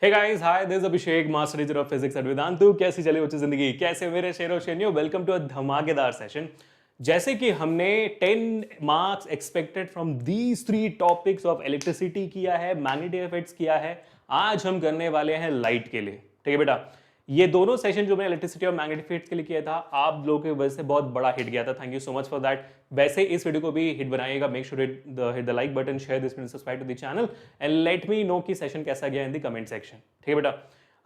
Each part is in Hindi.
Hey guys, hi, this Abhishek, master teacher of physics at Vedantu. कैसी चली बच्चों जिंदगी? कैसे मेरे शेरो शेनियो? वेलकम टू अ धमाकेदार सेशन। जैसे कि हमने 10 marks expected from these 3 topics of electricity किया है, मैग्नेटिक इफेक्ट्स किया है, आज हम करने वाले हैं लाइट के लिए। ठीक है बेटा, ये दोनों सेशन जो मैंने इलेक्ट्रिसिटी और मैग्नेटिक इफेक्ट्स के लिए किया था, आप लोगों की वजह से बहुत बड़ा हिट गया था। Thank you so much for that. वैसे इस वीडियो को भी हिट बनाइएगा। Make sure hit the like button, share this video, subscribe to the channel and let me know कि सेशन कैसा गया इन द कमेंट सेक्शन। ठीक है बेटा,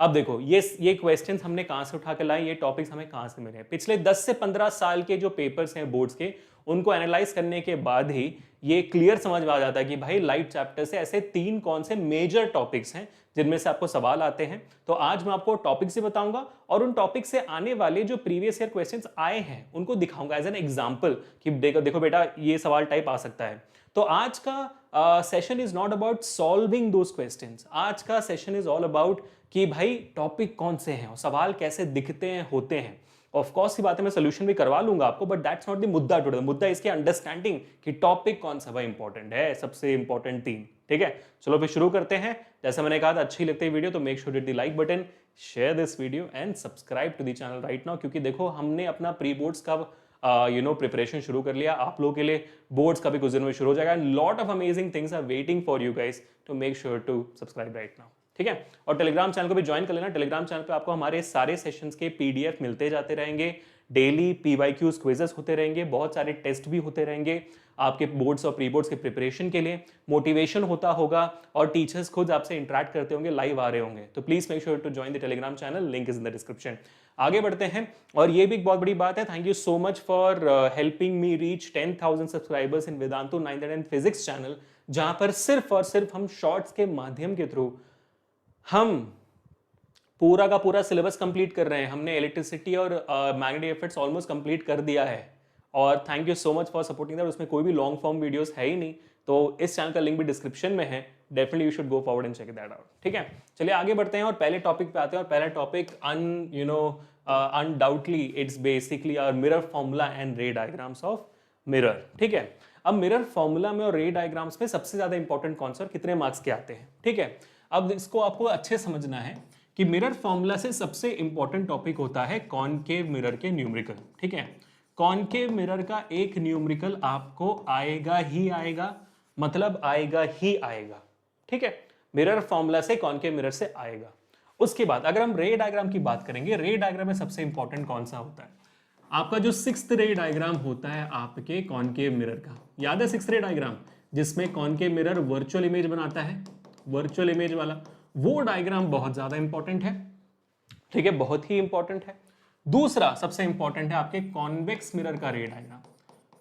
अब देखो ये क्वेश्चंस हमने कहां से उठा के लाए, ये टॉपिक्स हमें कहां से मिले? पिछले 10 से 15 साल के जो पेपर्स हैं बोर्ड्स के, उनको एनालाइज करने के बाद ही ये क्लियर समझ में आ जाता है कि भाई लाइट चैप्टर से ऐसे 3 कौन से मेजर टॉपिक्स हैं जिनमें से आपको सवाल आते हैं। तो आज मैं आपको टॉपिक्स ही बताऊंगा और उन टॉपिक से आने वाले जो प्रीवियस ईयर क्वेश्चंस आए हैं उनको दिखाऊंगा एज एन एग्जांपल कि देखो देखो बेटा, ये सवाल टाइप आ सकता है। तो आज का session is not about solving those questions. आज का सेशन इज ऑल अबाउट कि भाई टॉपिक कौन से हैं और सवाल कैसे दिखते हैं, होते हैं। ऑफ कोर्स की बात है, मैं सोल्यूशन भी करवा लूंगा आपको, बट दैट्स नॉट द मुद्दा टुडे। मुद्दा इसके अंडरस्टैंडिंग कि टॉपिक कौन सा भाई इंपॉर्टेंट है, सबसे इंपॉर्टेंट 3। ठीक है, चलो फिर शुरू करते हैं। जैसे मैंने कहा था, अच्छी लगती है वीडियो तो make sure hit the like button, share this video and subscribe to the channel right now. क्योंकि देखो, हमने अपना प्री बोर्ड्स का प्रिपरेशन शुरू कर लिया। आप लोगों के लिए बोर्ड्स का भी कुछ दिन में शुरू हो जाएगा। Lot of amazing things are waiting for you guys, to make sure to subscribe right now. ठीक है, और टेलीग्राम चैनल को भी ज्वाइन कर लेना। टेलीग्राम चैनल पे आपको हमारे सारे सेशंस के पीडीएफ मिलते जाते रहेंगे। डेली पीवाईक्यूज क्विजेस होते रहेंगे, बहुत सारे टेस्ट भी होते रहेंगे आपके बोर्ड्स और प्री बोर्ड्स के प्रिपरेशन के लिए। मोटिवेशन होता होगा और टीचर्स खुद आपसे इंटरेक्ट करते होंगे, लाइव आ रहे होंगे। तो please make sure to join the Telegram channel, link is in the description. आगे बढ़ते हैं, और ये भी एक बहुत बड़ी बात है। Thank you so much for helping me reach 10,000 subscribers in Vedantu 9th and physics channel, जहां पर सिर्फ और सिर्फ हम शॉर्ट्स के माध्यम के थ्रू हम पूरा का पूरा सिलेबस कंप्लीट कर रहे हैं। हमने इलेक्ट्रिसिटी और मैग्नेटिक इफेक्ट्स ऑलमोस्ट कंप्लीट कर दिया है। और thank you so much for supporting that. उसमें कोई भी लॉन्ग फॉर्म वीडियोस है ही नहीं, तो इस चैनल का लिंक भी डिस्क्रिप्शन में है। Definitely you should go forward and check that out. ठीक है, चलिए आगे बढ़ते हैं और पहले टॉपिक पे आते हैं। और पहला topic undoubtedly it's basically our mirror formula and ray diagrams of mirror. ठीक है, अब मिरर फॉर्मूला में और रे डायग्राम्स में सबसे ज्यादा इंपॉर्टेंट कौन सा और कितने मार्क्स के आते हैं? ठीक है, अब इसको आपको अच्छे समझना है कि मिरर फॉर्मूला से सबसे इंपॉर्टेंट टॉपिक होता है कॉनकेव मिरर के न्यूमेरिकल। ठीक है, कॉनकेव मिरर का एक न्यूमेरिकल आपको आएगा ही आएगा, मतलब आएगा ही आएगा। ठीक है, मिरर फॉर्मूला से कॉनकेव मिरर से आएगा। उसके बाद अगर हम रे डायग्राम की बात करेंगे, रे डायग्राम में सबसे इंपॉर्टेंट कौन सा होता है? आपका जो 6th रे डायग्राम होता है आपके कॉनकेव मिरर का, याद है 6th रे डायग्राम, जिसमें कॉनकेव मिरर वर्चुअल इमेज बनाता है, वर्चुअल इमेज वाला, वो डायग्राम बहुत ज्यादा इंपॉर्टेंट है। ठीक है, बहुत ही इंपॉर्टेंट है। दूसरा सबसे इंपॉर्टेंट है आपके कॉन्वेक्स मिरर का रे डायग्राम।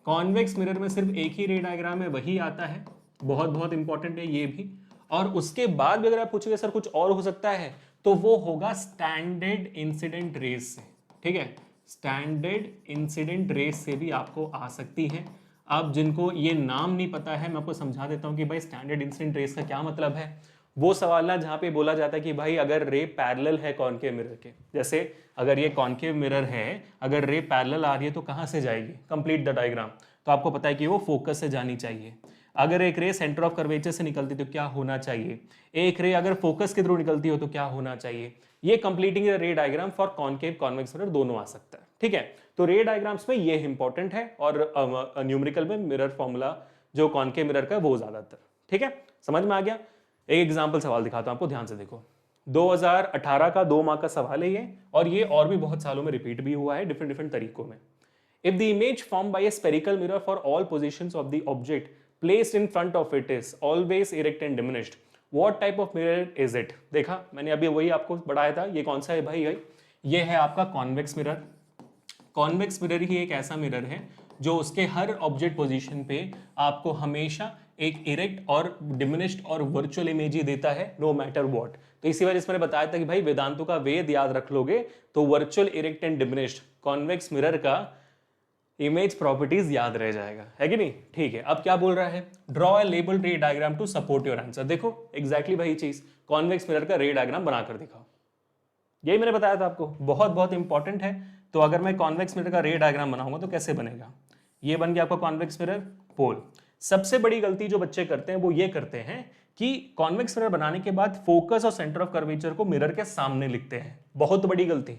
कॉन्वेक्स मिरर में सिर्फ एक ही रे डायग्राम है, वही आता है, बहुत बहुत इंपॉर्टेंट है ये भी। और उसके बाद भी अगर आप पूछोगे सर कुछ और हो सकता है, तो वो होगा स्टैंडर्ड इंसिडेंट रेस से। ठीक है, स्टैंडर्ड इंसिडेंट रेस से भी आपको आ सकती है। अब जिनको ये नाम नहीं पता है, मैं आपको समझा देता हूं कि भाई स्टैंडर्ड इंसिडेंट रेस का क्या मतलब है। वो सवाल ना जहां पे बोला जाता है कि भाई अगर रे पैरेलल है कॉनकेव मिरर के, जैसे अगर ये कॉनकेव मिरर है, अगर रे पैरेलल आ रही है तो कहां से जाएगी? Complete the diagram. तो आपको पता है कि वो फोकस से जानी चाहिए। अगर एक रे सेंटर ऑफ कर्वेचर से निकलती तो क्या होना चाहिए? एक रे अगर फोकस के थ्रू निकलती हो तो क्या होना चाहिए? ये कंप्लीटिंग रे diagram for concave convex mirror दोनों आ सकता है। ठीक है, तो रे डायग्राम्स में ये इंपॉर्टेंट है और न्यूमेरिकल में मिरर फॉर्मूला जो कॉनकेव मिरर का वो ज्यादातर। ठीक है, समझ में आ गया? एक एग्जाम्पल सवाल दिखाता हूं आपको, ध्यान से देखो। 2018 का 2 मार्क का सवाल है ये, और ये और भी बहुत सालों में रिपीट भी हुआ है डिफरेंट डिफरेंट तरीकों में। If the image form by A spherical mirror for all positions of the object placed in front of it is always erect and diminished, what type of mirror is it? देखा मैंने अभी वही आपको बढ़ाया था। ये कौन सा है भाई? ये है आपका कॉन्वेक्स मिरर। कॉन्वेक्स मिरर ही एक ऐसा मिरर है जो उसके हर ऑब्जेक्ट पोजीशन पे आपको हमेशा एक इरेक्ट और डिमिनिश्ड और वर्चुअल इमेज ही देता है, नो मैटर व्हाट। तो इसी वजह से मैंने बताया था कि भाई वेदांतों का वेद याद रख लोगे तो virtual, erect and diminished convex mirror का इमेज प्रॉपर्टीज याद रह जाएगा, है कि नहीं? ठीक है, अब क्या बोल रहा है? Draw a label ray diagram to support your answer. देखो एग्जैक्टली वही चीज, कॉन्वेक्स मिरर का रे डायग्राम बनाकर दिखाओ। यही मैंने बताया था आपको, बहुत बहुत इंपॉर्टेंट है। तो अगर मैं कॉन्वेक्स मिरर का रे डायग्राम बनाऊंगा तो कैसे बनेगा? ये बन गया आपका कॉन्वेक्स मिरर पोल। सबसे बड़ी गलती जो बच्चे करते हैं वो ये करते हैं कि कॉन्वेक्स मिरर बनाने के बाद फोकस और सेंटर ऑफ कर्वेचर को मिरर के सामने लिखते हैं। बहुत बड़ी गलती,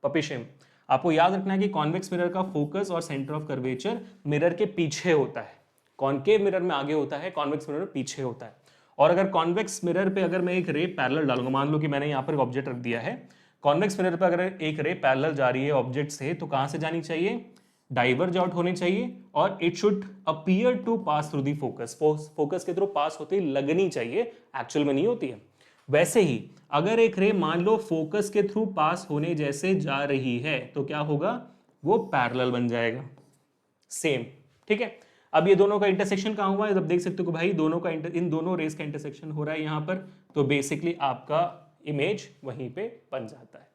पपी शेम। आपको याद रखना है कि कॉन्वेक्स मिरर का फोकस और सेंटर ऑफ कर्वेचर मिरर के पीछे होता है। कॉनकेव मिरर में आगे होता है, कॉन्वेक्स मिरर में पीछे होता है। और अगर कॉन्वेक्स मिरर पे अगर मैं एक रे पैरेलल डालूंगा, मान लो कि मैंने यहाँ पर एक ऑब्जेक्ट रख दिया है, कॉन्वेक्स मिरर पे अगर एक रे पैरेलल जा रही है ऑब्जेक्ट से, तो कहां से जानी चाहिए? डाइवर्ज आउट होनी चाहिए, और it should appear to pass through the focus. Focus के थ्रू पास होती लगनी चाहिए, एक्चुअल में नहीं होती है। वैसे ही अगर एक रे मान लो फोकस के थ्रू पास होने जैसे जा रही है, तो क्या होगा? वो पैरेलल बन जाएगा। सेम, ठीक है। अब ये दोनों का इंटरसेक्शन कहाँ हुआ है? जब देख सकते हो कि भाई दोनों का इन दोनों रेस का इंटरसेक्शन हो रहा है यहाँ पर, तो बेसिकली आपका इमेज वहीं पे बन जाता है।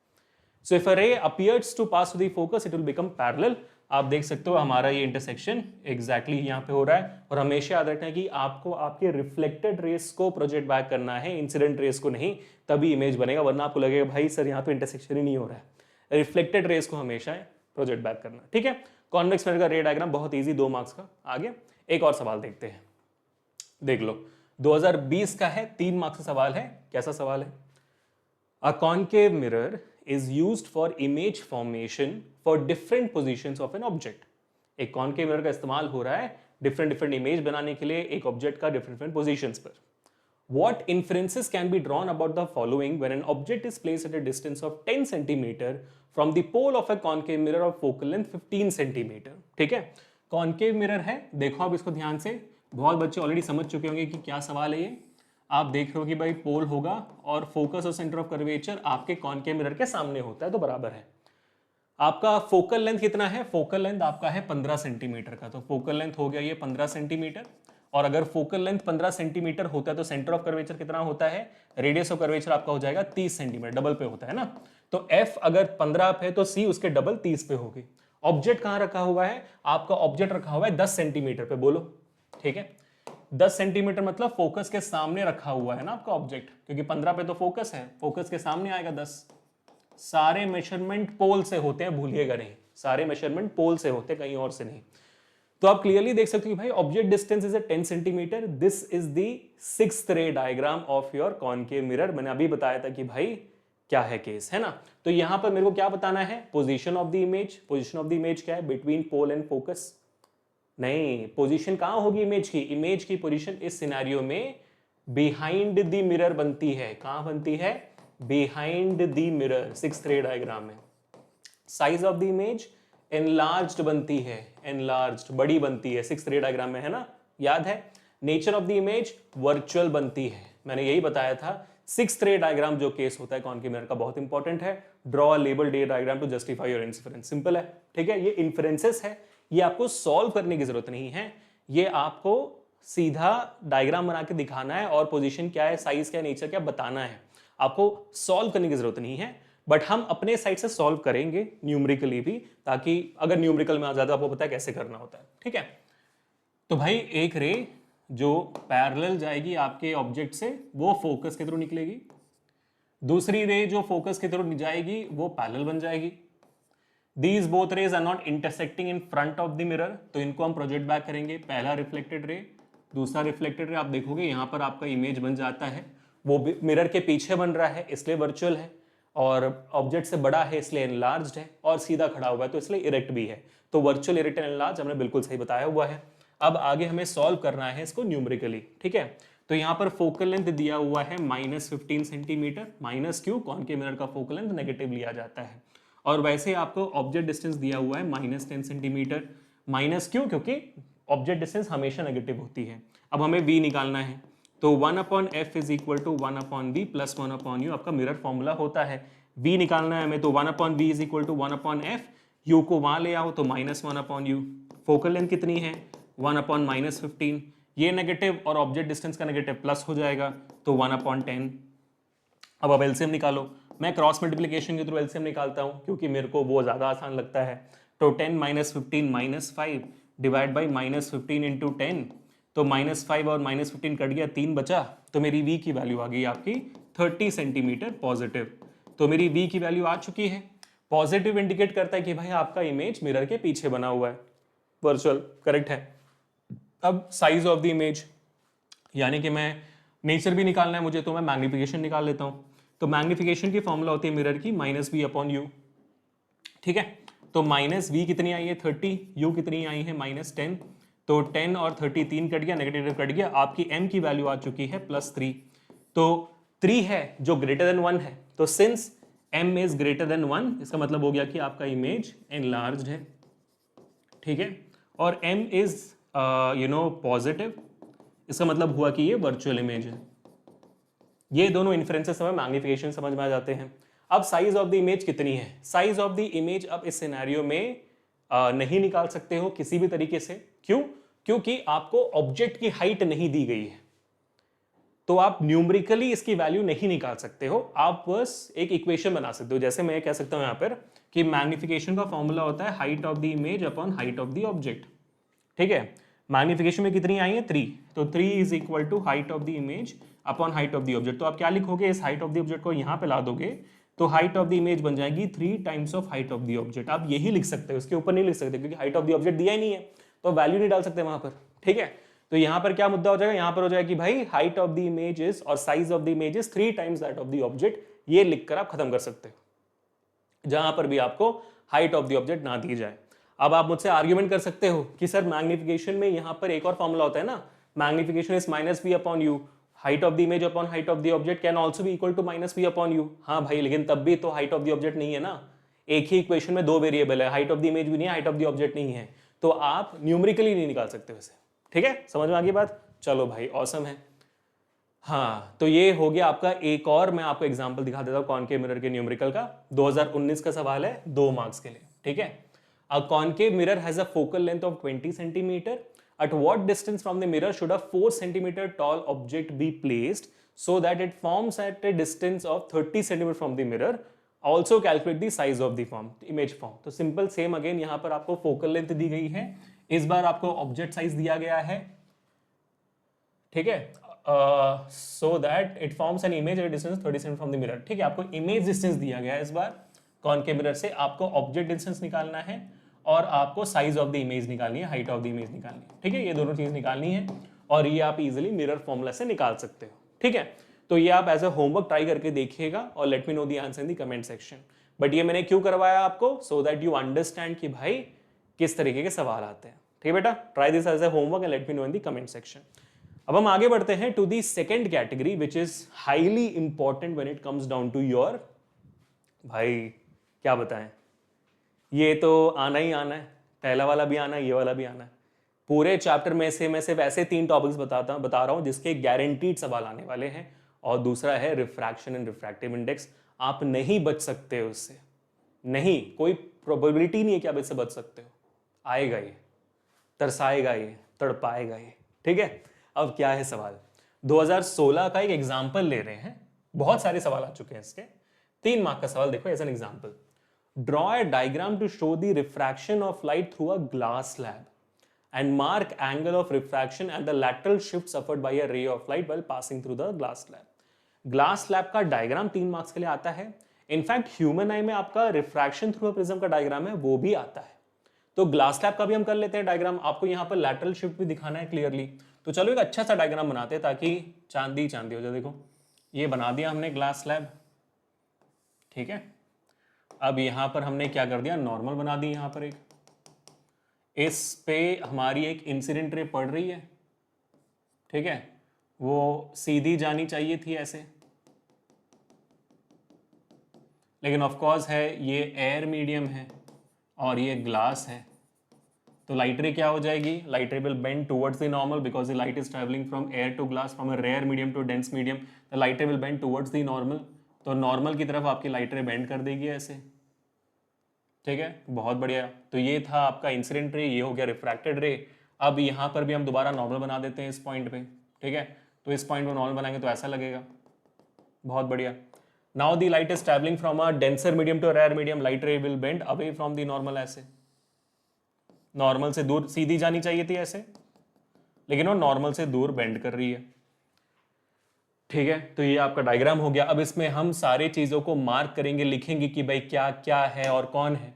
सो if a ray appears to pass to the focus, it will become parallel. आप देख सकते हो हमारा ये इंटरसेक्शन एग्जैक्टली यहाँ पे हो रहा है। और हमेशा याद रखना है कि आपको आपके रिफ्लेक्टेड रेस को प्रोजेक्ट बैक करना है, इंसिडेंट रेस को नहीं, तभी इमेज बनेगा। वरना आपको लगेगा भाई सर यहाँ पे इंटरसेक्शन ही नहीं हो रहा है। रिफ्लेक्टेड रेस को हमेशा प्रोजेक्ट बैक करना, ठीक है। कॉन्वेक्स मिरर का रे डायग्राम बहुत इजी, 2 मार्क्स का। आगे एक और सवाल देखते हैं, देख लो 2020 का है, 3 मार्क्स का सवाल है। कैसा सवाल है? A concave mirror is used for image formation for different positions of an object। एक कॉनकेव मिरर का इस्तेमाल हो रहा है डिफरेंट इमेज बनाने के लिए एक ऑब्जेक्ट का डिफरेंट पोजीशंस पर। What inferences can be drawn about the following when an object is placed at a distance of 10 cm from the pole of a concave mirror of focal length 15 cm? ठीक है, कॉनकेव मिरर है। देखो आप इसको ध्यान से, बहुत बच्चे ऑलरेडी समझ चुके होंगे कि क्या सवाल है ये। आप देख रहे हो कि भाई पोल होगा और फोकस और सेंटर ऑफ कर्वेचर आपके कॉनकेव मिरर के सामने होता है, तो बराबर है। आपका फोकल लेंथ कितना है? फोकल लेंथ आपका है 15 सेंटीमीटर का, तो फोकल लेंथ हो गया ये 15 सेंटीमीटर। और अगर फोकल लेंथ 15 सेंटीमीटर होता है तो सेंटर ऑफ कर्वेचर कितना होता है? रेडियस ऑफ कर्वेचर आपका हो जाएगा 30 सेंटीमीटर, डबल पे होता है ना। तो F अगर 15 पे है तो C उसके डबल 30 पे होगी। ऑब्जेक्ट कहां रखा हुआ है? आपका ऑब्जेक्ट रखा हुआ है 10 सेंटीमीटर पे, बोलो ठीक है। 10 सेंटीमीटर मतलब फोकस के सामने रखा हुआ है ना आपका ऑब्जेक्ट, क्योंकि 15 पे तो फोकस है, फोकस के सामने आएगा 10। सारे मेजरमेंट पोल से होते हैं, भूलिएगा नहीं, सारे मेजरमेंट पोल से होते हैं, कहीं और से नहीं। तो आप क्लियरली देख सकते हो कि भाई object distance is 10 centimetre. This is the 6th रे diagram of your concave mirror. मैंने अभी बताया था कि भाई क्या है केस, है ना। तो यहां पर मेरे को क्या बताना है? Position of the image. Position of the image क्या है? Between pole and focus. नहीं, पोजीशन कहां होगी इमेज की? इमेज की पोजीशन इस सिनेरियो में बिहाइंड द मिरर बनती है। कहां बनती है? बिहाइंड द मिरर, 6th रे डायग्राम में। Size of the image enlarged बनती है, एनलार्ज्ड बड़ी बनती है 6th रे डायग्राम में, है ना, याद है। Nature of the image virtual बनती है, मैंने यही बताया था। 6th रे डायग्राम जो केस होता है कॉनकेव मिरर का, बहुत इंपॉर्टेंट है। Draw a label ray diagram to justify your inference. Simple है, ठीक है। ये इन्फरेंसेस है, ये आपको सॉल्व करने की जरूरत नहीं है, ये आपको सीधा डायग्राम बना के दिखाना है और पोजीशन क्या है, साइज क्या है, नेचर क्या बताना है। आपको सॉल्व करने की जरूरत नहीं है, बट हम अपने साइड से सॉल्व करेंगे न्यूमेरिकली भी, ताकि अगर न्यूमेरिकल में आ जाता है आपको पता है कैसे करना होता है, ठीक है। तो भाई एक रे जो पैरेलल जाएगी आपके ऑब्जेक्ट से वो फोकस के थ्रू निकलेगी, दूसरी रे जो फोकस के थ्रू जाएगी वो पैरेलल बन जाएगी। These both rays are not intersecting in front of the mirror, तो इनको हम प्रोजेक्ट बैक करेंगे। पहला रिफ्लेक्टेड रे, दूसरा रिफ्लेक्टेड रे। आप देखोगे यहाँ पर आपका इमेज बन जाता है, वो मिरर के पीछे बन रहा है इसलिए वर्चुअल है, और ऑब्जेक्ट से बड़ा है इसलिए एनलार्ज्ड है, और सीधा खड़ा हुआ है तो इसलिए इरेक्ट भी है। तो वर्चुअल, इरेक्ट एंड एनलार्ज हमने बिल्कुल सही बताया हुआ है। अब आगे हमें सॉल्व करना है इसको न्यूमेरिकली, ठीक है। तो यहाँ पर फोकल लेंथ दिया हुआ है -15 सेंटीमीटर। माइनस क्यों? कॉनकेव मिरर का फोकल लेंथ नेगेटिव लिया जाता है। और वैसे आपको ऑब्जेक्ट डिस्टेंस दिया हुआ है -10 सेंटीमीटर। माइनस क्यों? क्योंकि ऑब्जेक्ट डिस्टेंस हमेशा नेगेटिव होती है। अब हमें v निकालना है, तो 1/f is equal to 1/v plus 1/u आपका मिरर फॉर्मूला होता है। v निकालना है हमें, तो 1/v is equal to 1/f। u को वहां ले आओ तो -1/u। फोकल लेंथ कितनी है? 1/-15। ये नेगेटिव और ऑब्जेक्ट डिस्टेंस का नेगेटिव प्लस हो जाएगा, तो 1/10। अब एलसीएम निकालो। मैं क्रॉस मल्टीप्लिकेशन के थ्रू एलसीएम निकालता हूं क्योंकि मेरे को वो ज्यादा आसान लगता है। तो 10 - 15 - 5 डिवाइड बाई -15 इंटू 10, तो -5 और -15 कट गया, 3 बचा, तो मेरी v की वैल्यू आ गई आपकी 30 सेंटीमीटर पॉजिटिव। तो मेरी v की वैल्यू आ चुकी है। पॉजिटिव इंडिकेट करता है कि भाई आपका इमेज मिरर के पीछे बना हुआ है, वर्चुअल, करेक्ट है। अब साइज ऑफ द इमेज, यानी कि मैं नेचर भी निकालना है मुझे, तो मैं मैग्निफिकेशन निकाल लेता हूं। तो मैग्निफिकेशन की फॉर्मूला होती है मिरर की -v/u, ठीक है। तो -v कितनी आई है 30, u कितनी आई है -10, तो 10 और 30 3 कट गया, नेगेटिव कट गया, आपकी m की वैल्यू आ चुकी है +3। तो 3 है जो ग्रेटर देन 1 है, तो since m is greater than 1, इसका मतलब हो गया कि आपका इमेज एनलार्ज्ड है, ठीक है। और m इज पॉजिटिव, इसका मतलब हुआ कि ये वर्चुअल इमेज है। ये दोनों इन्फ्रेंसेस हमें मैग्निफिकेशन समझ में आ जाते हैं। अब साइज ऑफ द इमेज कितनी है, साइज ऑफ द इमेज अब इस सिनेरियो में नहीं निकाल सकते हो किसी भी तरीके से। क्यों? क्योंकि आपको ऑब्जेक्ट की हाइट नहीं दी गई है, तो आप न्यूमेरिकली इसकी वैल्यू नहीं निकाल सकते हो। आप बस एक इक्वेशन बना सकते हो, जैसे मैं कह सकता हूं यहां पर कि मैग्निफिकेशन का फॉर्मूला होता है height of the image upon height of the object, ठीक है। मैग्निफिकेशन में कितनी आई है 3, तो 3 is equal to height of the image upon height of the object. तो आप क्या लिखोगे, इस हाइट ऑफ द ऑब्जेक्ट को यहां पे ला दोगे तो हाइट ऑफ द इमेज बन जाएगी 3 times of height of the object. आप यही लिख सकते हो, इसके ऊपर नहीं लिख सकते क्योंकि हाइट ऑफ द ऑब्जेक्ट दिया ही नहीं है, तो वैल्यू नहीं डाल सकते वहां पर, ठीक है। तो यहां पर क्या मुद्दा हो जाएगा, यहां पर हो जाएगा कि भाई height of the image is और size of the image is 3 times that of the object. ये लिखकर आप खत्म कर सकते हो जहां पर भी आपको हाइट ऑफ द ऑब्जेक्ट ना दी जाए। अब आप मुझसे आर्ग्यूमेंट कर सकते हो कि सर मैग्निफिकेशन में यहां पर एक और फॉर्मूला होता है ना, magnification is -v/u, height of the image upon height of the object can also be equal to -v/u। हाँ भाई, लेकिन तब भी तो हाइट ऑफ द ऑब्जेक्ट नहीं है ना, एक ही इक्वेशन में दो वेरिएबल है, हाइट ऑफ द इमेज भी नहीं है, हाइट ऑफ द ऑब्जेक्ट नहीं है, तो आप न्यूमेरिकली नहीं निकाल सकते वैसे, ठीक है। समझ में आ गई बात? चलो भाई, ऑसम है। हाँ, तो ये हो गया आपका। एक और मैं आपको एग्जांपल दिखा देता हूँ कॉनकेव मिरर के न्यूमेरिकल का। 2019 का सवाल है, 2 मार्क्स के लिए, ठीक है। A concave mirror has a focal length of 20 centimeter. At what distance from the mirror should a 4 centimeter tall object be placed so that it forms at a distance of 30 centimeter from the mirror? Also calculate the size of the form, image form. तो सिंपल सेम अगेन यहाँ पर आपको फोकल लेंथ दी गई है, इस बार आपको ऑब्जेक्ट साइज दिया गया है, ठीक है। So that it forms an image at distance 30 centimetre from the mirror, ठीक है। आपको इमेज डिस्टेंस दिया गया है इस बार कॉनकेव मिरर से, आपको ऑब्जेक्ट डिस्टेंस निकालना है और आपको साइज ऑफ द इमेज निकालनी है, हाइट ऑफ द इमेज निकालनी है, ठीक है। ये दोनों चीज निकालनी है और ये आप इजीली मिरर फॉर्मूला से निकाल सकते हो, ठीक है। तो ये आप एज अ होमवर्क ट्राई करके देखिएगा और late me know the answer in the comment section. But ये मैंने क्यों करवाया आपको, सो दैट यू अंडरस्टैंड कि भाई किस तरीके के सवाल आते हैं, ठीक है बेटा। Try this as a homework and let me know in the comment section. अब हम आगे बढ़ते हैं to the second category which is highly important when it comes down to your, भाई क्या बताएं, ये तो आना ही आना है, पहला वाला भी आना है, ये वाला भी आना है। पूरे चैप्टर में से मैं सिर्फ ऐसे 3 टॉपिक्स बता रहा हूं जिसके गारंटीड सवाल आने वाले हैं, और दूसरा है रिफ्रैक्शन एंड रिफ्रैक्टिव इंडेक्स। आप नहीं बच सकते हो उससे, नहीं, कोई प्रोबेबिलिटी नहीं है कि आप इससे बच सकते हो। आएगा ये, तरसाएगा ये, तड़पाएगा ये, ठीक है। अब क्या है सवाल, 2016 का एक एग्जाम्पल ले रहे हैं, बहुत सारे सवाल आ चुके हैं इसके। 3 मार्क का सवाल देखो as an example. Draw a diagram to show the refraction of light through a glass slab and mark angle of refraction and the lateral shift suffered by a ray of light while passing through the glass slab. Glass slab का डायग्राम 3 मार्क्स के लिए आता है। इनफैक्ट ह्यूमन आई में आपका रिफ्रैक्शन थ्रू अ प्रिज्म का डायग्राम है, वो भी आता है। तो ग्लास स्लैब का भी हम कर लेते हैं डायग्राम, आपको यहाँ पर लैटरल शिफ्ट भी दिखाना है क्लियरली। तो चलो एक अच्छा सा डायग्राम बनाते हैं ताकि चांदी चांदी हो जाए। देखो ये बना दिया हमने ग्लास स्लैब, ठीक है। अब यहां पर हमने क्या कर दिया, नॉर्मल बना दी यहां पर एक, इस पे हमारी एक इंसिडेंट रे पड़ रही है, ठीक है। वो सीधी जानी चाहिए थी ऐसे, लेकिन ऑफ कोर्स है ये एयर मीडियम है और ये ग्लास है, तो लाइट रे क्या हो जाएगी, light ray will bend towards the normal because the light is travelling from air to glass, from a rare medium to dense medium, the light ray will bend towards the normal. तो नॉर्मल की तरफ आपकी लाइट रे बेंड कर देगी ऐसे, ठीक है। बहुत बढ़िया। तो ये था आपका इंसिडेंट रे, ये हो गया रिफ्रैक्टेड रे। अब यहाँ पर भी हम दोबारा नॉर्मल बना देते हैं इस पॉइंट पे, ठीक है। तो इस पॉइंट पे नॉर्मल बनाएंगे तो ऐसा लगेगा, बहुत बढ़िया। Now the light is travelling from a denser medium to rare medium, light ray will bend away from the normal, ऐसे नॉर्मल से दूर सीधी जानी चाहिए थी ऐसे, लेकिन वो नॉर्मल से दूर बेंड कर रही है, ठीक है। तो ये आपका डायग्राम हो गया। अब इसमें हम सारे चीजों को मार्क करेंगे, लिखेंगे कि भाई क्या क्या है और कौन है।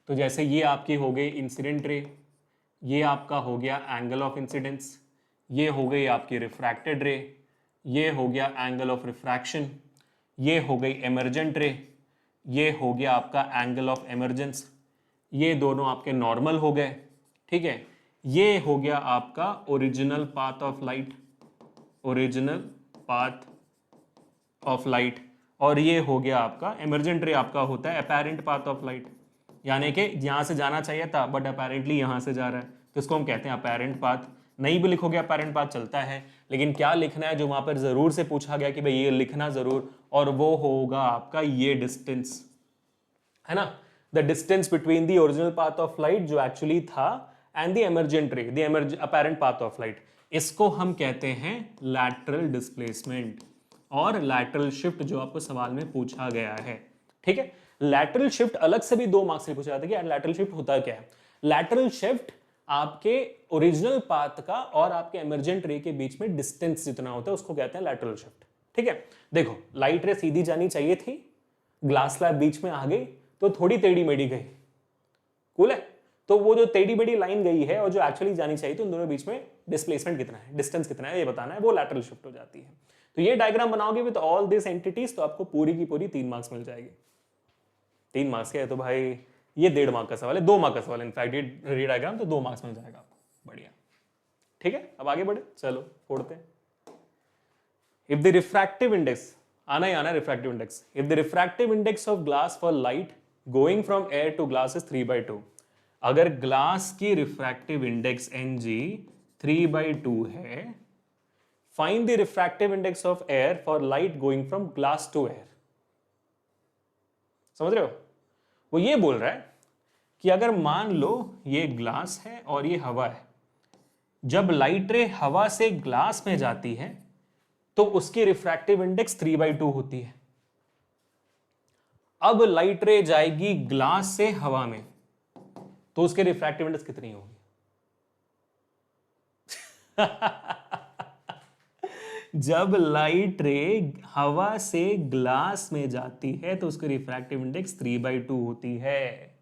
तो जैसे ये आपकी हो गई इंसिडेंट रे, ये आपका हो गया एंगल ऑफ इंसिडेंस, ये हो गई आपकी रिफ्रैक्टेड रे, ये हो गया एंगल ऑफ रिफ्रैक्शन, ये हो गई एमर्जेंट रे, ये हो गया आपका एंगल ऑफ एमर्जेंस, ये दोनों आपके नॉर्मल हो गए, ठीक है। ये हो गया आपका original path of light, original path of light, और ये हो गया आपका एमर्जेंट रे, आपका होता है अपेरेंट पाथ ऑफ लाइट, यानी कि यहां से जाना चाहिए था बट अपेरेंटली यहां से जा रहा है, तो इसको हम कहते हैं अपेरेंट पाथ। नहीं भी लिखोगे अपेरेंट पाथ चलता है, लेकिन क्या लिखना है जो वहां पर जरूर से पूछा गया कि भाई ये लिखना जरूर, और वो होगा आपका ये डिस्टेंस, है ना, the distance between the original path of light जो एक्चुअली था एंड द एमर्जेंट रे, the apparent path of light, इसको हम कहते हैं लैटरल डिस्प्लेसमेंट और लैटरल शिफ्ट, जो आपको सवाल में पूछा गया है, ठीक है। लैटरल शिफ्ट अलग से भी 2 मार्क्स से पूछा जाता है कि लैटरल शिफ्ट होता क्या है। लैटरल शिफ्ट आपके ओरिजिनल पाथ का और आपके एमर्जेंट रे के बीच में डिस्टेंस जितना होता है उसको कहते हैं लैटरल शिफ्ट, ठीक है। देखो लाइट रे सीधी जानी चाहिए थी, ग्लास स्लैब बीच में आ गई तो थोड़ी टेढ़ी मेढ़ी गई, कूल है। तो वो जो टेढ़ी मेढ़ी लाइन गई है और जो एक्चुअली जानी चाहिए, तो उन दोनों बीच में डिस्प्लेसमेंट कितना है, डिस्टेंस कितना है, ये बताना है, वो लैटरल शिफ्ट हो जाती है। तो ये डायग्राम बनाओगे विद ऑल दिस एंटिटीज तो आपको पूरी की पूरी 3 मार्क्स मिल जाएगी। 3 मार्क्स के है तो भाई ये 1.5 मार्क का सवाल है, 2 मार्क का सवाल इनफैक्ट ये डायग्राम, तो 2 मार्क्स मिल जाएगा आपको, बढ़िया, ठीक है। अब आगे बढ़े, चलो फोड़ते हैं। इफ द रिफ्रैक्टिव इंडेक्स, आना ही आना refractive index, if the refractive index of glass for light going from air to glass is 3/2, अगर ग्लास की रिफ्रैक्टिव इंडेक्स Ng 3/2 है, find the refractive index of air for light going from glass to air. समझ रहे हो, वो ये बोल रहा है कि अगर मान लो ये ग्लास है और ये हवा है, जब लाइट रे हवा से ग्लास में जाती है तो उसकी रिफ्रैक्टिव इंडेक्स 3/2 होती है। अब लाइट रे जाएगी ग्लास से हवा में तो उसके रिफ्रैक्टिव इंडेक्स कितनी होगी? जब लाइट रे हवा से ग्लास में जाती है तो उसकी रिफ्रैक्टिव इंडेक्स 3/2 होती है,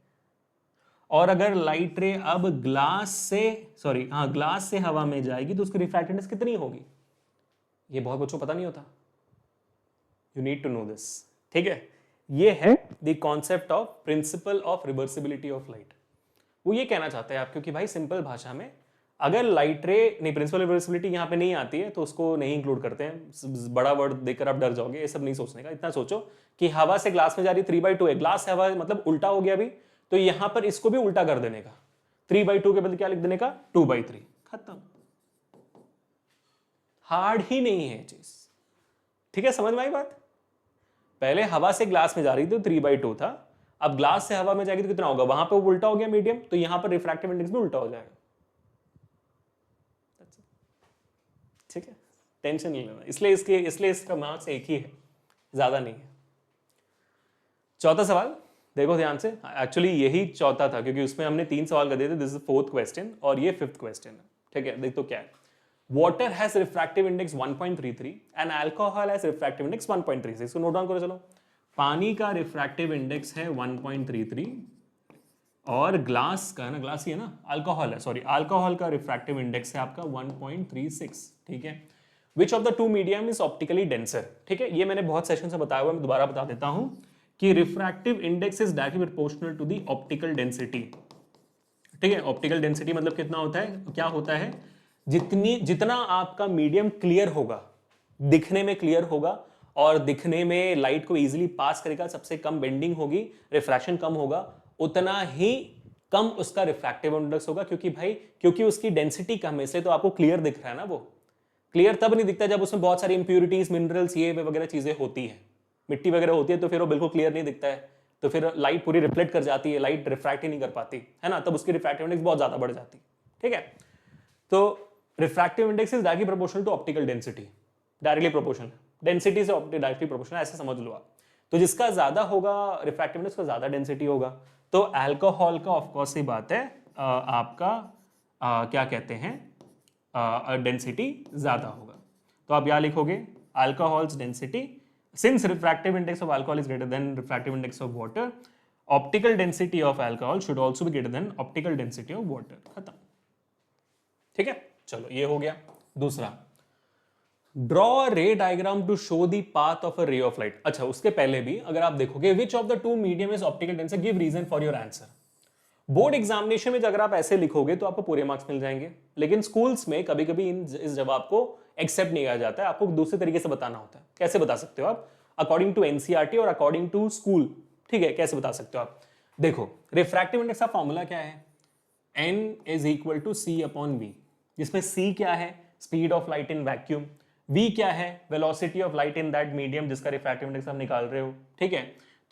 और अगर लाइट रे अब ग्लास से हवा में जाएगी तो उसकी रिफ्रैक्टिव इंडेक्स कितनी होगी? ये बहुत बच्चों को पता नहीं होता, you need to know this, ठीक है। ये है the concept of principle of reversibility of light. वो ये कहना चाहते हैं आप, क्योंकि भाई सिंपल भाषा में अगर लाइट रे नहीं, प्रिंसिपल रिवर्सिबिलिटी यहाँ पे नहीं आती है तो उसको नहीं इंक्लूड करते हैं, बड़ा वर्ड देखकर आप डर जाओगे, ये सब नहीं सोचने का। इतना सोचो कि हवा से ग्लास में जा रही 3/2 है, ग्लास से हवा मतलब उल्टा हो गया अभी, तो यहां पर इसको भी उल्टा कर देने का, 3/2 के बदले क्या लिख देने का, 2/3, खत्म। हार्ड ही नहीं है चीज, ठीक है, समझ में आई बात। पहले हवा से ग्लास में जा रही थी तो 3/2 था, अब ग्लास से हवा में जाएगी तो कितना होगा, वहां पे वो उल्टा हो गया मीडियम, तो यहां पर रिफ्रैक्टिव इंडेक्स भी उल्टा हो जाएगा, ठीक है, टेंशन नहीं लेना। इसलिए इसका मार्क्स एक ही है, ज्यादा नहीं है। चौथा सवाल देखो ध्यान से, एक्चुअली यही चौथा था क्योंकि उसमें हमने 3 सवाल कर दिए थे, दिस इज 4th क्वेश्चन और ये 5th क्वेश्चन है, ठीक है। देख तो क्या है, water has refractive index 1.33 and alcohol has refractive index 1.36। इसको नोट डाउन करो, चलो। पानी का रिफ्रैक्टिव इंडेक्स है 1.33 और ग्लास का ना, ग्लास ही है ना, अल्कोहल है, सॉरी, अल्कोहल का रिफ्रैक्टिव इंडेक्स है आपका 1.36, ठीक है। विच of the 2 medium is optically denser, ठीक है। ये मैंने बहुत सेशन से बताया हुआ, मैं दोबारा बता देता हूं कि refractive index is directly proportional to the optical density, ठीक है। ऑप्टिकल डेंसिटी मतलब कितना होता है, क्या होता है, जितना आपका मीडियम क्लियर होगा, दिखने में क्लियर होगा और दिखने में लाइट को इजीली पास करेगा, सबसे कम बेंडिंग होगी, रिफ्रैक्शन कम होगा, उतना ही कम उसका रिफ्रैक्टिव इंडेक्स होगा, क्योंकि उसकी डेंसिटी कम है, इसलिए तो आपको क्लियर दिख रहा है ना। वो क्लियर तब नहीं दिखता जब उसमें बहुत सारी इंप्यूरिटीज, मिनरल्स, ये वगैरह चीजें होती है, मिट्टी वगैरह होती है, तो फिर वो बिल्कुल क्लियर नहीं दिखता है, तो फिर लाइट पूरी रिफ्लेक्ट कर जाती है, लाइट रिफ्रैक्ट ही नहीं कर पाती है ना, तब उसकी रिफ्रैक्टिव इंडेक्स बहुत ज्यादा बढ़ जाती है, ठीक है। तो refractive index is directly proportional to optical density, directly proportional, density से डायरेक्टली प्रोपोर्शनल, ऐसे समझ लो आप। तो जिसका ज्यादा होगा रिफ्रैक्टिव इंडेक्स, उसका ज्यादा डेंसिटी होगा। तो अल्कोहल का ऑफ कोर्स ही बात है, आपका क्या कहते हैं, डेंसिटी ज्यादा होगा। तो आप क्या लिखोगे, alcohols density, since refractive index of alcohol is greater than refractive index of water, optical density of alcohol should also be greater than optical density of water, खत्म। ठीक है, चलो ये हो गया। दूसरा, draw a ray diagram to show the path of a ray of light. अच्छा, उसके पहले भी अगर आप देखोगे which of the two medium is optical denser, give reason for your answer. Board examination में अगर आप ऐसे लिखोगे तो आपको पूरे मार्क्स मिल जाएंगे, लेकिन स्कूल्स में कभी कभी इस जवाब को एक्सेप्ट नहीं किया जाता है, आपको दूसरे तरीके से बताना होता है। कैसे बता सकते हो आप? अकॉर्डिंग टू एनसीईआरटी और अकॉर्डिंग टू स्कूल। ठीक है, कैसे बता सकते हो आप? देखो, रिफ्रैक्टिव इंडेक्स का फॉर्मूला क्या है? n is equal to c upon v, जिसमें c क्या है? Speed of light in vacuum. v क्या है? Velocity of light in that medium जिसका रिफ्रैक्टिव इंडेक्स आप निकाल रहे हो। ठीक है,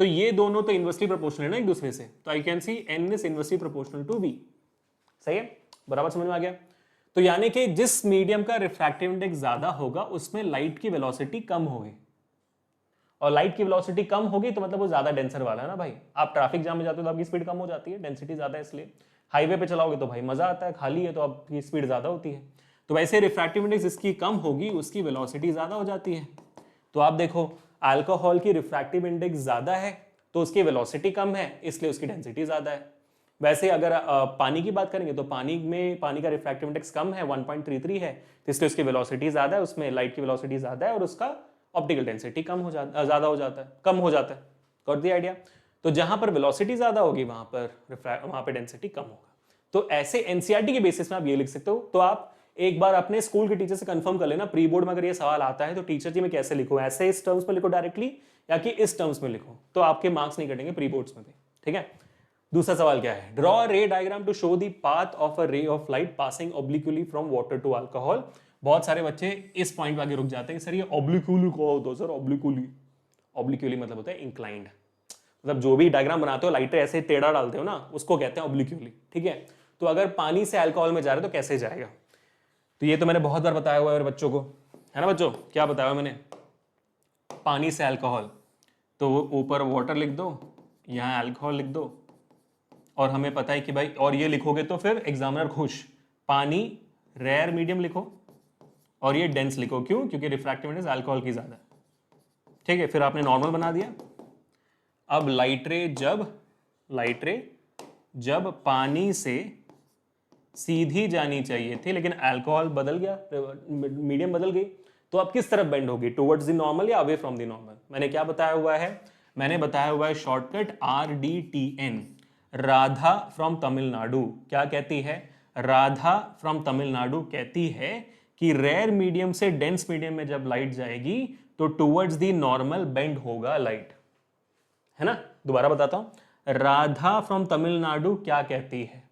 तो ये दोनों तो इनवर्सली प्रोपोर्शनल है ना एक दूसरे से, तो I can see n is inversely proportional to v। सही है, बराबर समझ में आ गया? तो यानी कि जिस मीडियम का रिफ्रैक्टिव इंडेक्स ज्यादा होगा उसमें लाइट की वेलोसिटी कम होगी, और लाइट की वेलोसिटी कम होगी तो मतलब वो ज्यादा डेंसर वाला है ना भाई। आप ट्रैफिक जाम में जाते हो तो आपकी स्पीड कम हो जाती है, डेंसिटी ज्यादा है इसलिए। हाईवे पे चलाओगे तो भाई मजा आता है, खाली है तो आपकी स्पीड ज्यादा होती है। तो वैसे रिफ्रैक्टिव इंडेक्स जिसकी कम होगी उसकी वेलोसिटी ज्यादा हो जाती है। तो आप देखो, अल्कोहल की रिफ्रैक्टिव इंडेक्स ज्यादा है तो उसकी वेलोसिटी कम है, इसलिए उसकी डेंसिटी ज्यादा है। वैसे अगर पानी की बात करेंगे तो पानी का रिफ्रैक्टिव इंडेक्स कम है, 1.33 है, तो इसलिए उसकी वेलोसिटी ज्यादा है, उसमें लाइट की वेलोसिटी ज्यादा है और उसका ऑप्टिकल डेंसिटी ज्यादा हो जाता है, कम हो जाता है। Got the idea? तो जहां पर वेलोसिटी ज्यादा होगी वहां पर डेंसिटी कम होगा। तो ऐसे एनसीईआरटी के बेसिस में आप ये लिख सकते हो। तो आप एक बार अपने स्कूल के टीचर से कंफर्म कर लेना, प्री बोर्ड में अगर ये सवाल आता है तो टीचर जी में कैसे लिखो, ऐसे इस टर्म्स में लिखो डायरेक्टली या कि इस टर्म्स में लिखो, तो आपके मार्क्स नहीं कटेंगे प्री बोर्ड्स में भी। ठीक है, दूसरा सवाल क्या है? Draw a ray diagram to show the path of a ray of light passing obliquely from water to alcohol. बहुत सारे बच्चे इस पॉइंट पे आगे रुक जाते हैं, सर ये ऑब्लिक्युली को होता है सर, ऑब्लिक्युली। ऑब्लिक्युली मतलब होता है इंक्लाइंड, मतलब जो भी डायग्राम बनाते हो लाइट ऐसे टेढ़ा डालते हो ना, उसको कहते हैं ऑब्लिक्युली। ठीक है, तो अगर पानी से अल्कोहल में जा रहे हो तो कैसे जाएगा? तो ये तो मैंने बहुत बार बताया हुआ है बच्चों को, है ना बच्चों? क्या बताया हुआ मैंने? पानी से अल्कोहल, तो ऊपर वाटर लिख दो, यहाँ अल्कोहल लिख दो, और हमें पता है कि भाई, और ये लिखोगे तो फिर एग्जामिनर खुश। पानी रेयर मीडियम लिखो और ये डेंस लिखो, क्यों? क्योंकि रिफ्रैक्टिव इंडेक्स अल्कोहल की ज्यादा है। ठीक है, फिर आपने नॉर्मल बना दिया। अब लाइट रे जब पानी से सीधी जानी चाहिए थी लेकिन अल्कोहल बदल गया, मीडियम बदल गई, तो अब किस तरफ बेंड होगी? टुवर्ड्स द नॉर्मल या अवे फ्रॉम द नॉर्मल? मैंने क्या बताया हुआ है? मैंने बताया हुआ है shortcut RDTN। Radha from Tamil Nadu क्या कहती है? राधा फ्रॉम तमिलनाडु कहती है कि रेयर मीडियम से डेंस मीडियम में जब लाइट जाएगी तो टुवर्ड्स द नॉर्मल बेंड होगा लाइट, है ना? दोबारा बताता हूं, राधा फ्रॉम तमिलनाडु क्या कहती है?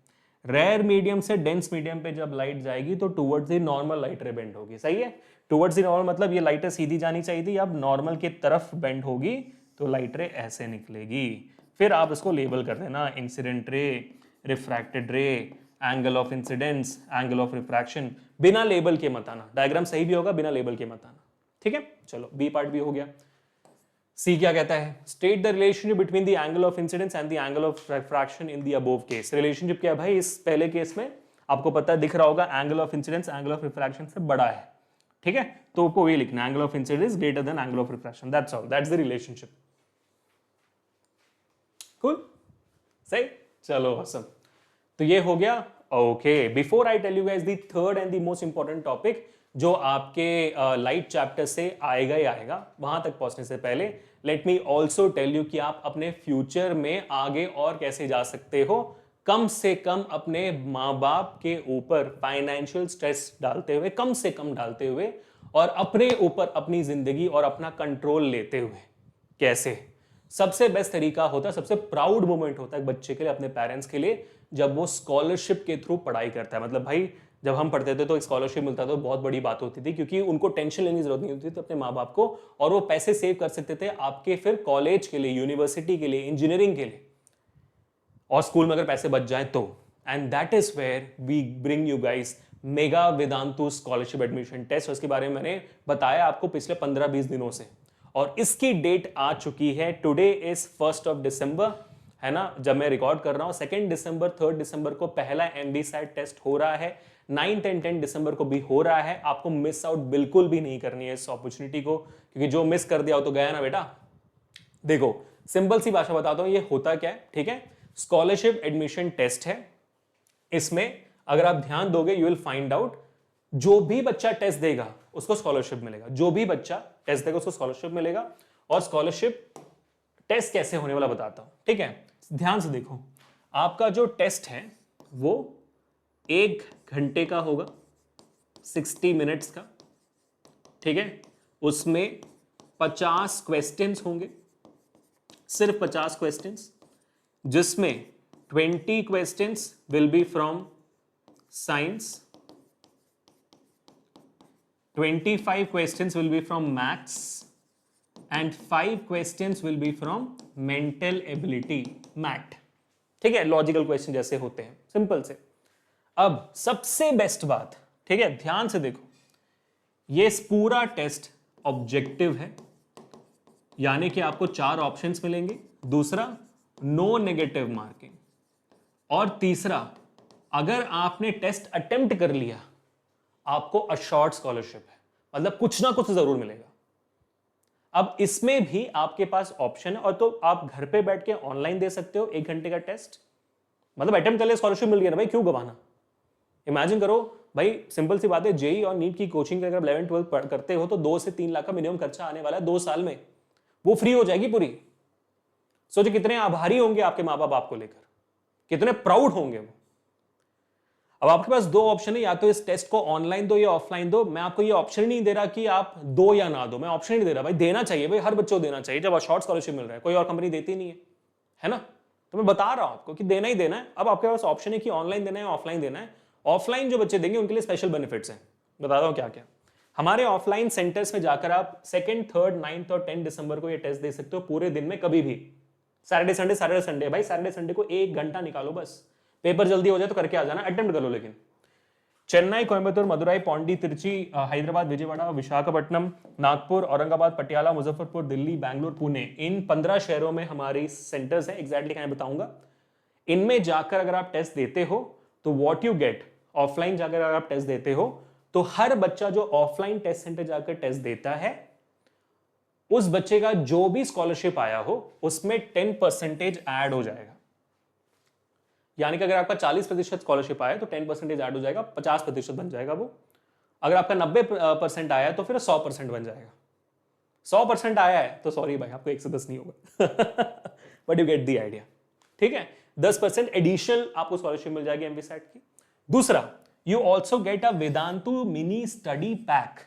रेयर मीडियम से डेंस मीडियम पे जब लाइट जाएगी तो टुवर्ड्स द नॉर्मल लाइट रे बेंड होगी। सही है, टुवर्ड्स द नॉर्मल मतलब ये लाइट रे सीधी जानी चाहिए थी, अब नॉर्मल की तरफ बेंड होगी तो लाइट रे ऐसे निकलेगी। फिर आप इसको लेबल कर देना, इंसिडेंट रे, रिफ्रैक्टेड रे, angle of incidence, angle of refraction, बिना लेबल के मत आना। डायग्राम सही भी होगा, बिना लेबल के मत आना। ठीक है, चलो बी पार्ट भी हो गया। सी क्या कहता है? State the relationship between the angle of incidence and the angle of refraction in the above case. Relationship क्या है भाई? इस पहले केस में आपको पता है, दिख रहा होगा, angle of incidence angle of refraction से बड़ा है। ठीक है, तो आपको ये लिखना, angle of incidence greater than angle of refraction, that's all, that's the relationship. Cool, सही, चलो awesome। तो ये हो गया। Okay, before I tell you guys the third and the most important topic जो आपके लाइट चैप्टर से आएगा ही आएगा, वहां तक पहुंचने से पहले let me also tell you कि आप अपने फ्यूचर में आगे और कैसे जा सकते हो, कम से कम अपने माँ बाप के ऊपर फाइनेंशियल स्ट्रेस डालते हुए, कम से कम डालते हुए, और अपने ऊपर अपनी जिंदगी और अपना कंट्रोल लेते हुए। कैसे? सबसे बेस्ट तरीका होता है, सबसे प्राउड मोमेंट होता है बच्चे के लिए, अपने पेरेंट्स के लिए, जब वो स्कॉलरशिप के थ्रू पढ़ाई करता है। मतलब भाई जब हम पढ़ते थे तो स्कॉलरशिप मिलता था तो बहुत बड़ी बात होती थी, क्योंकि उनको टेंशन लेने की जरूरत नहीं होती थी अपने माँ बाप को, और वो पैसे सेव कर सकते थे आपके फिर कॉलेज के लिए, यूनिवर्सिटी के लिए, इंजीनियरिंग के लिए, और स्कूल में अगर पैसे बच जाए तो। And that is where we bring you guys mega Vedantu scholarship admission test. उसके बारे में मैंने बताया आपको पिछले 15-20 दिनों से, और इसकी डेट आ चुकी है। टुडे इज 1 दिसंबर, है ना, जब मैं रिकॉर्ड कर रहा हूं। 2 दिसंबर 3 दिसंबर को पहला MBSAT टेस्ट हो रहा है, 9 एंड 10 दिसंबर को भी हो रहा है। आपको मिस आउट बिल्कुल भी नहीं करनी है इस अपॉर्चुनिटी को, क्योंकि जो मिस कर दिया हो तो गया ना बेटा। देखो सिंपल सी भाषा बताता हूं ये होता क्या है, ठीक है? स्कॉलरशिप एडमिशन टेस्ट है, इसमें अगर आप ध्यान दोगे यू विल फाइंड आउट जो भी बच्चा टेस्ट देगा उसको स्कॉलरशिप मिलेगा, जो भी बच्चा टेस्ट देगा उसको स्कॉलरशिप मिलेगा। और स्कॉलरशिप टेस्ट कैसे होने वाला बताता हूं, ठीक है। ध्यान से देखो, आपका जो टेस्ट है वो 1 घंटे का होगा, 60 मिनट्स का, ठीक है। उसमें 50 क्वेश्चंस होंगे, सिर्फ 50 क्वेश्चंस, जिसमें 20 questions will be from science, 25 questions will be from maths and 5 questions will be from mental ability math, ठीक है। लॉजिकल क्वेश्चन जैसे होते हैं सिंपल से। अब सबसे बेस्ट बात, ठीक है, ध्यान से देखो, ये पूरा टेस्ट ऑब्जेक्टिव है, यानी कि आपको 4 ऑप्शंस मिलेंगे। दूसरा, नो नेगेटिव मार्किंग। और तीसरा, अगर आपने टेस्ट अटेम्प्ट कर लिया आपको अशोर्ड स्कॉलरशिप है, मतलब कुछ ना कुछ जरूर मिलेगा। अब इसमें भी आपके पास ऑप्शन है, और तो आप घर पे बैठ के ऑनलाइन दे सकते हो 1 घंटे का टेस्ट, मतलब अटेम्प्ट कर लिया स्कॉलरशिप मिल गया ना भाई, क्यों गवाना। इमेजिन करो भाई, सिंपल सी बात है, जेई और नीट की कोचिंग अगर 11-12 करते हो तो 2 से 3 लाख का मिनिमम खर्चा आने वाला है 2 साल में, वो फ्री हो जाएगी पूरी। सोचो कितने आभारी होंगे आपके माँ बाप आपको लेकर, कितने प्राउड होंगे वो। अब आपके पास 2 ऑप्शन है, या तो इस टेस्ट को ऑनलाइन दो या ऑफलाइन दो। मैं आपको ये ऑप्शन नहीं दे रहा कि आप दो या ना दो, मैं ऑप्शन नहीं दे रहा भाई, देना चाहिए भाई, हर बच्चों को देना चाहिए जब शॉर्ट स्कॉलरशिप मिल रहा है, कोई और कंपनी देती नहीं है ना। तो मैं बता रहा हूं आपको कि देना ही देना है। अब आपके पास ऑप्शन है कि ऑनलाइन देना है ऑफलाइन देना है। ऑफलाइन जो बच्चे देंगे उनके लिए स्पेशल बेनिफिट्स हैं, बताता हूं क्या क्या। हमारे ऑफलाइन सेंटर्स में जाकर आप 2nd, 3rd, 9th और 10 दिसंबर को ये टेस्ट दे सकते हो पूरे दिन में, कभी भी, सैटरडे संडे भाई, सैटरडे संडे को 1 घंटा निकालो बस, पेपर जल्दी हो जाए तो करके आ जाना, अटेम्प्ट करो। लेकिन चेन्नई, कोयम्बतूर, मदुराई, पौंडी, तिरुचि, हैदराबाद, विजयवाड़ा, विशाखापट्टनम, नागपुर, औरंगाबाद, पटियाला, मुजफ्फरपुर, दिल्ली, बैंगलोर, पुणे, इन 15 शहरों में हमारी सेंटर्स हैं। एग्जैक्टली कहां बताऊंगा। इनमें जाकर अगर आप टेस्ट देते हो तो व्हाट यू गेट, ऑफलाइन जाकर अगर आप टेस्ट देते हो तो हर बच्चा जो ऑफलाइन टेस्ट सेंटर जाकर टेस्ट देता है, उस बच्चे का जो भी स्कॉलरशिप आया हो उसमें 10% ऐड हो जाएगा। यानी कि अगर आपका 40% स्कॉलरशिप आया तो 10% ऐड हो जाएगा, 50% बन जाएगा वो। अगर आपका 90% आया तो फिर 100% बन जाएगा। 100% आया है तो सॉरी भाई, आपको 1 से 10 नहीं होगा but you get the idea, ठीक है। 10% एडिशनल आपको स्कॉलरशिप मिल जाएगी एमवीसैट की। दूसरा, you also get a Vedantu mini study pack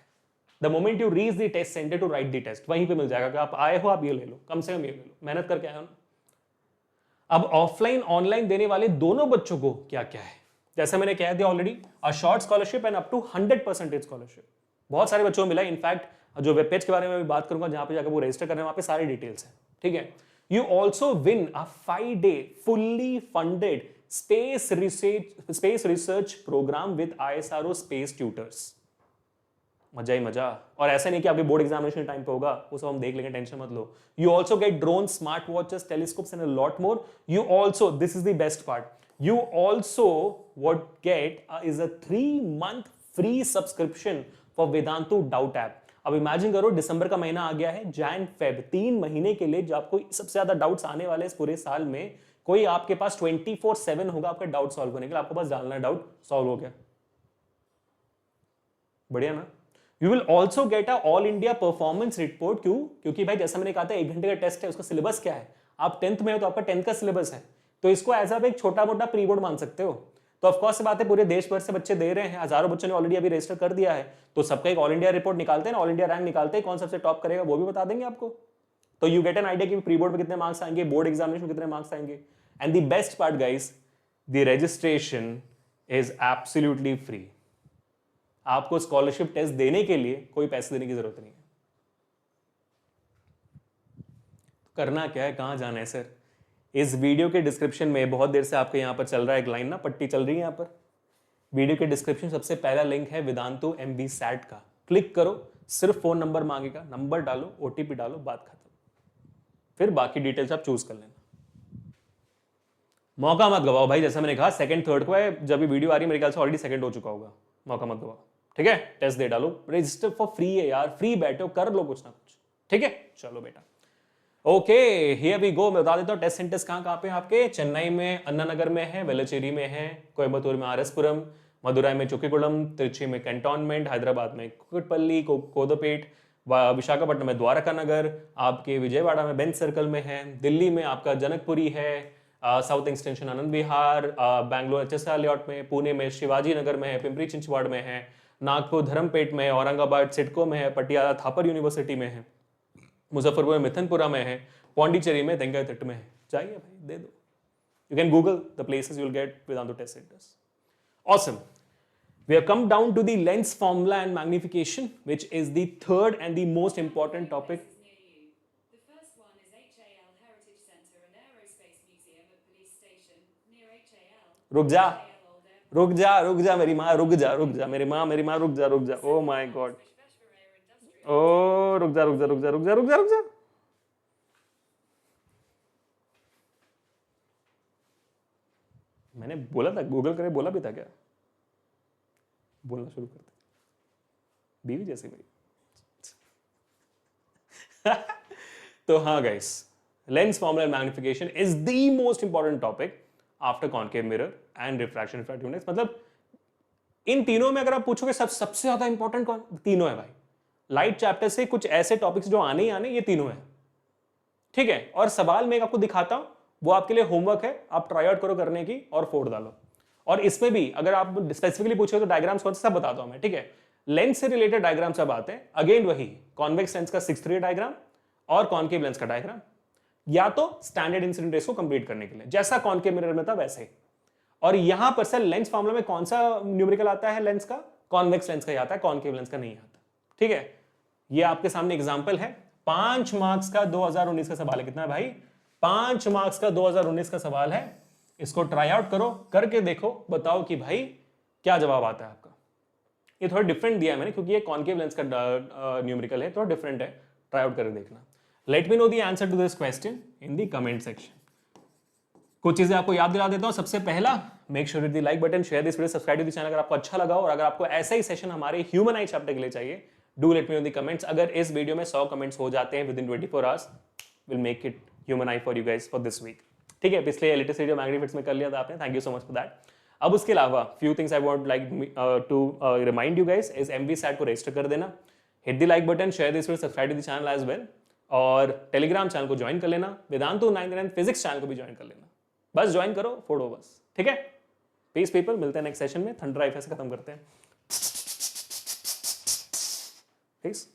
the moment you reach the test centre to write the test. वहीं पे मिल जाएगा कि आप आए हो, आप ये ले लो, कम से कम ये ले लो, मेहनत करके आए हो ना। अब ऑफलाइन ऑनलाइन देने वाले दोनों बच्चों को क्या क्या है, जैसे मैंने कह दिया already, a short scholarship and up to 100% scholarship. बहुत सारे बच्चों को मिला, इनफैक्ट जो वेब पेज के बारे में भी बात करूंगा जहां पे जाकर वो रजिस्टर करने, वहां पे सारी डिटेल्स हैं, ठीक है। You also win a 5-day fully funded space research programme with ISRO space tutors. मजा ही मजा। और ऐसा नहीं कि आपके बोर्ड एग्जामिनेशन टाइम पे होगा, वो सब हम देख लेंगे, टेंशन मत लो। You also get drone, smart watches, telescopes and a lot more. You also, this is the best part, you also what get is a 3-month free subscription for Vedantu doubt app. अब इमेजिन करो, दिसंबर का महीना आ गया है, जैन फेब 3 महीने के लिए जो आपको सबसे ज्यादा डाउट्स आने वाले इस पूरे साल में, कोई आपके पास 24/7 होगा आपका डाउट सॉल्व करने के लिए। आपको बस डालना, डाउट सॉल्व हो गया, बढ़िया ना। You will also get a all India performance report. क्यों? क्योंकि भाई जैसा मैंने कहा था 1 घंटे का टेस्ट है, उसका सिलेबस क्या है, आप 10th में हो तो आपका 10th का सिलेबस है, तो इसको एज एक छोटा मोटा प्री बोर्ड मान सकते हो। तो ऑफकोर्स से बात है, पूरे देश भर से बच्चे दे रहे हैं, हजारों बच्चों ने ऑलरेडी अभी रजिस्टर कर दिया है, तो सबका एक ऑल इंडिया रिपोर्ट निकालते हैं, ऑल इंडिया रैंक निकालते हैं, कौन सबसे टॉप करेगा वो भी बता देंगे आपको। तो यू गेट एन आइडिया कि प्री बोर्ड में कितने मार्क्स आएंगे, बोर्ड एग्जामिनेशन में कितने मार्क्स आएंगे। And the best part guys, the registration is absolutely free. आपको स्कॉलरशिप टेस्ट देने के लिए कोई पैसे देने की जरूरत नहीं है। करना क्या है, कहां जाना है सर, इस वीडियो के डिस्क्रिप्शन में, बहुत देर से आपके यहां पर चल रहा है एक लाइन ना, पट्टी चल रही है यहां पर, वीडियो के डिस्क्रिप्शन सबसे पहला लिंक है वेदांतु एमवीसैट का, क्लिक करो, सिर्फ फोन नंबर मांगेगा, नंबर डालो, OTP डालो, बात खत्म, फिर बाकी डिटेल्स आप चूज कर लेना। मौका मत गवाओ भाई, जैसा मैंने कहा 2nd, 3rd को है, जब ये वीडियो आ रही है मेरे ख्याल से ऑलरेडी 2nd हो चुका होगा। मौका मत गवाओ, ठीक है, टेस्ट दे डालो, रजिस्टर फॉर फ्री है यार, फ्री बैठो, कर लो कुछ ना कुछ, ठीक है। चलो बेटा, ओके हियर वी गो। मैं बता देता हूँ टेस्ट सेंटर्स कहाँ कहाँ पे हैं आपके। चेन्नई में अन्ना नगर में है, वेलचेरी में है, कोयम्बतूर में आरएसपुरम, मदुराई में चुकीगुड़म, त्रिची में कैंटोनमेंट, हैदराबाद में कुकटपल्ली, कोदोपेट, विशाखापट्टनम में द्वारका नगर, आपके विजयवाड़ा में बेंच सर्कल में है, दिल्ली में आपका जनकपुरी है, south extension Anand Vihar, Bangalore HSR layout में, पुणे में शिवाजी नगर में है, पिंपरी चिंचवाड़ में है, नागपुर धर्मपेट में है, औरंगाबाद सिडको में है, पटियाला थापर यूनिवर्सिटी में है, मुजफ्फरपुर में मिथनपुरा में है, पौंडीचेरी में देंगाईतिट्ट में है। चाहिए भाई दे दो। You can Google the places you will get without the test centres. Awesome. We have come down to the lens formula and magnification, which is the third and the most important topic. The first one is HAL Heritage Centre and Aerospace Museum at Police Station near HAL. रुक जा रुक जा रुक जा मेरी माँ, रुक जा मेरी माँ रुक जा। ओ माय गॉड, ओ रुक जा। मैंने बोला था गूगल करे, बोला भी था क्या? बोलना शुरू कर दे, बीवी जैसे भाई। तो हाँ guys, lens formula magnification is the most important topic after concave mirror and refraction refractive index. मतलब इन तीनों में अगर आप पूछोगे सबसे ज्यादा इंपॉर्टेंट कौन, तीनों है भाई। लाइट चैप्टर से कुछ ऐसे टॉपिक्स जो आने ही आने, ये तीनों है, ठीक है। और सवाल मैं आपको दिखाता हूं, वो आपके लिए होमवर्क है, आप ट्राई आउट करो करने की और फोड़ डालो। और इसमें भी अगर आप स्पेसिफिकली पूछो तो डायग्राम्स कौन सा सब बताता हूं मैं, ठीक है। लेंस से रिलेटेड डायग्राम सब आते हैं, अगेन वही कॉन्वेक्स लेंस का 6-3 डायग्राम और कॉनकेव लेंस का डायग्राम, या तो स्टैंडर्ड इंसिडेंट रेस को कंप्लीट करने के लिए जैसा कॉनकेव मिरर में था वैसे ही। और यहां पर सर लेंस फॉर्मूला में कौन सा न्यूमेरिकल आता है लेंस का, कॉन्वेक्स लेंस का ही आता है, कॉनकेव लेंस का नहीं आता, ठीक है। ये आपके सामने एग्जांपल है, 5 मार्क्स का 2019 का सवाल है। कितना है भाई? 5 मार्क्स का 2019 का सवाल है। इसको ट्राई आउट करो, करके देखो, बताओ कि भाई क्या जवाब आता है आपका। ये थोड़ा डिफरेंट दिया है मैंने क्योंकि ये कॉनकेव लेंस का न्यूमेरिकल है, थोड़ा डिफरेंट है, ट्राई आउट करके देखना। Let me know the answer to this question in the comment section. कुछ चीजें आपको याद दिला देता हूं। सबसे पहला, make sure hit the like button, share this video, subscribe to the channel अगर आपको अच्छा लगा। और अगर आपको ऐसा ही सेशन हमारे ह्यूमन आई चैप्टर के लिए चाहिए, do let me know in the comments. अगर इस वीडियो में 100 कमेंट्स हो जाते हैं within 24 hours, will make it human eye for you guys for this week, ठीक है। पिछले एलिटिस वीडियो मैग्निफिक्स में कर लिया था आपने, thank you so much for that. अब उसके अलावा few things I want like to remind you guys is MVSAT को रजिस्टर कर देना, hit the like button, share this video, subscribe to the channel as well, और टेलीग्राम चैनल को ज्वाइन कर लेना, वेदांतु 99 फिजिक्स चैनल को भी ज्वाइन कर लेना। बस ज्वाइन करो, फोड़ो बस, ठीक है। पीस पीपल, मिलते हैं नेक्स्ट सेशन में। थंडर आईफा से खत्म करते हैं। पीस।